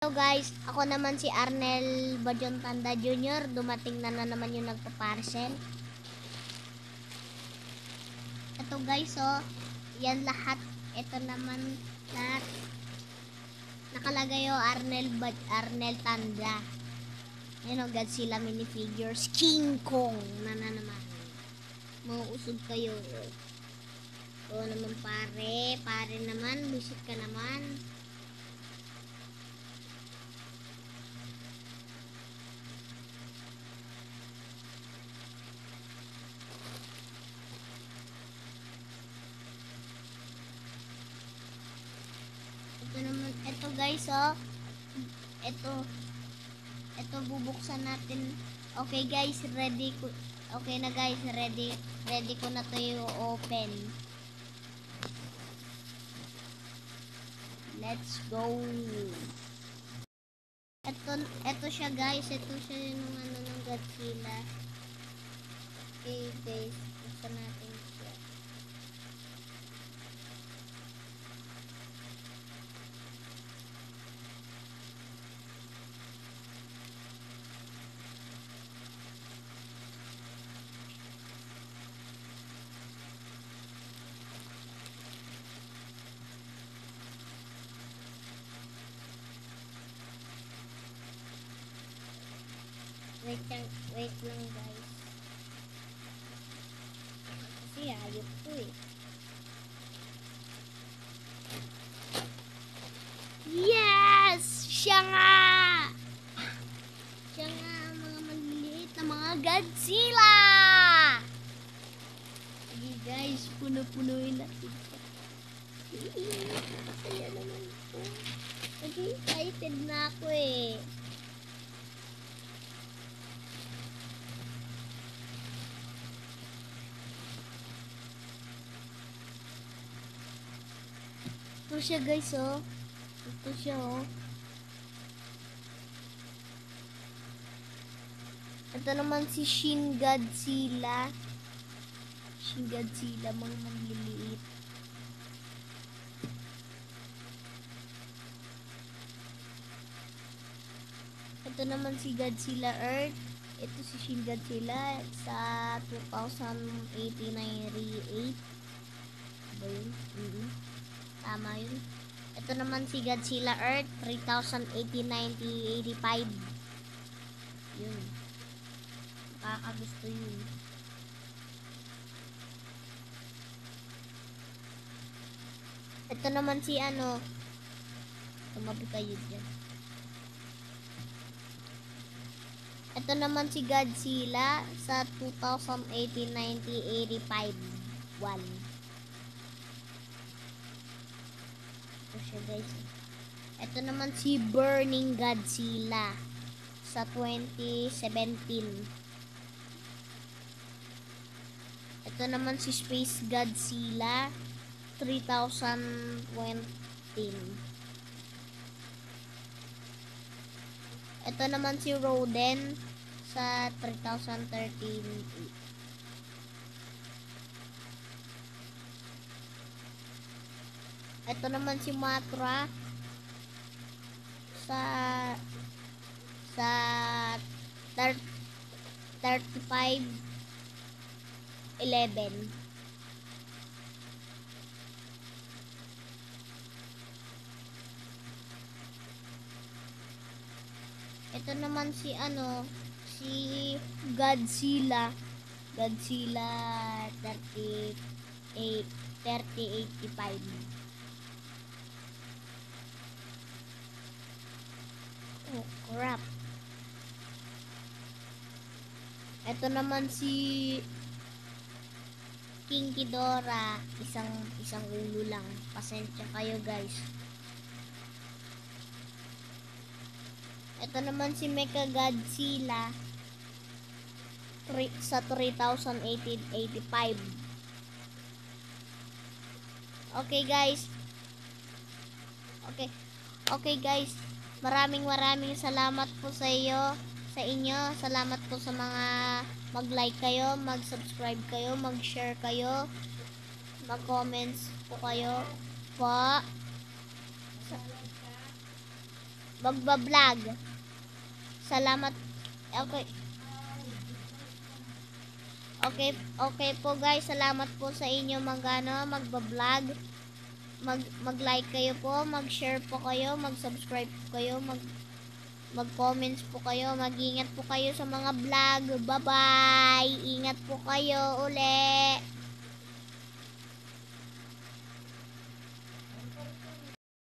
Hello guys, ako naman si Arnel Bajon Tanda Jr. Dumating na naman yung nagpa-parcel. Ito guys, oh, yan lahat. Ito naman lahat. Nakalagay yung Arnel Tanda. Yan o, Godzilla minifigures. King Kong na naman. Mauusog kayo. Oo naman pare naman, busit ka naman. Ito naman, ito guys, oh. Ito bubuksan natin. Okay guys, ready ko. Okay na guys, ready ko na to yung open. Let's go. Ito siya guys, ito siya yung ano ng Godzilla. Okay guys, buksan natin siya. Wait lang guys. Kasi ayok ko eh. Yes! Siya nga! Siya nga ang mga maliliit na mga Godzilla! Sige guys, puno-punuin natin siya. Kaya naman po. Excited na ako eh. Ito siya guys, oh. Ito siya, oh. Ito naman si Shin Godzilla. Shin Godzilla, mga maliliit. Ito naman si Godzilla Earth. Ito si Shin Godzilla sa 2089 re-8. Ba yun? Tama yun. Ito naman si Godzilla Earth 3080-9085. Yun. Nakakagusto yun. Ito naman si ano. Tumabi kayo dyan. Ito naman si Godzilla sa 2018-9085 1. Ito siya guys. Ito naman si Burning Godzilla sa 2017. Ito naman si Space Godzilla 3020. Ito naman si Roden sa 3013. Ito naman si Matra sa 3511. Ito naman si ano, si Godzilla 3085. Oh crap. Ito naman si King Ghidorah, isang ulo lang. Pasensya kayo guys. Ito naman si Mecha Godzilla sa 3085. Okay guys. Okay guys. Maraming salamat po sa inyo. Salamat po sa mga mag-like kayo, mag-subscribe kayo, mag-share kayo, mag-comments po kayo po. magbablog. Salamat. Okay. Okay po guys, salamat po sa inyo magbablog. Mag-like kayo po, mag-share po kayo, mag-subscribe po kayo, mag-comments po kayo, mag-ingat po kayo sa mga vlog. Bye-bye. Ingat po kayo uli.